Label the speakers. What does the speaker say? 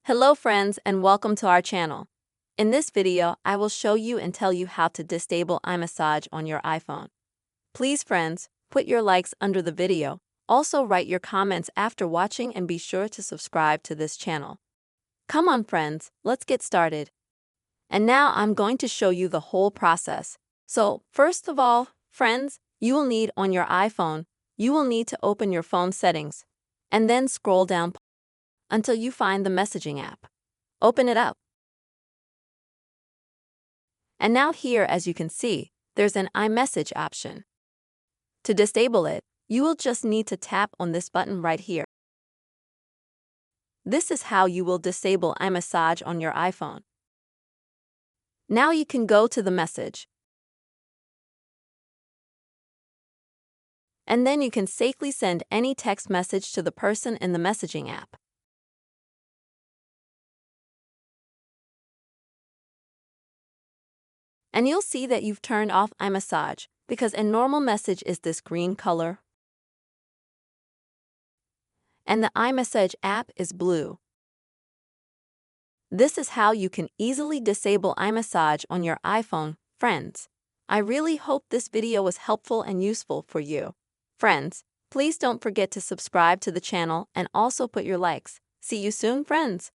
Speaker 1: Hello friends and welcome to our channel. In this video, I will show you and tell you how to disable iMessage on your iPhone. Please friends, put your likes under the video. Also write your comments after watching and be sure to subscribe to this channel. Come on friends, let's get started. And now I'm going to show you the whole process. So first of all, friends, you will need on your iPhone, you will need to open your phone settings and then scroll down until you find the messaging app. Open it up. And now here, as you can see, there's an iMessage option. To disable it, you will just need to tap on this button right here. This is how you will disable iMessage on your iPhone. Now you can go to the message. And then you can safely send any text message to the person in the messaging app. And you'll see that you've turned off iMessage because a normal message is this green color and the iMessage app is blue. This is how you can easily disable iMessage on your iPhone, friends. I really hope this video was helpful and useful for you. Friends, please don't forget to subscribe to the channel and also put your likes. See you soon, friends.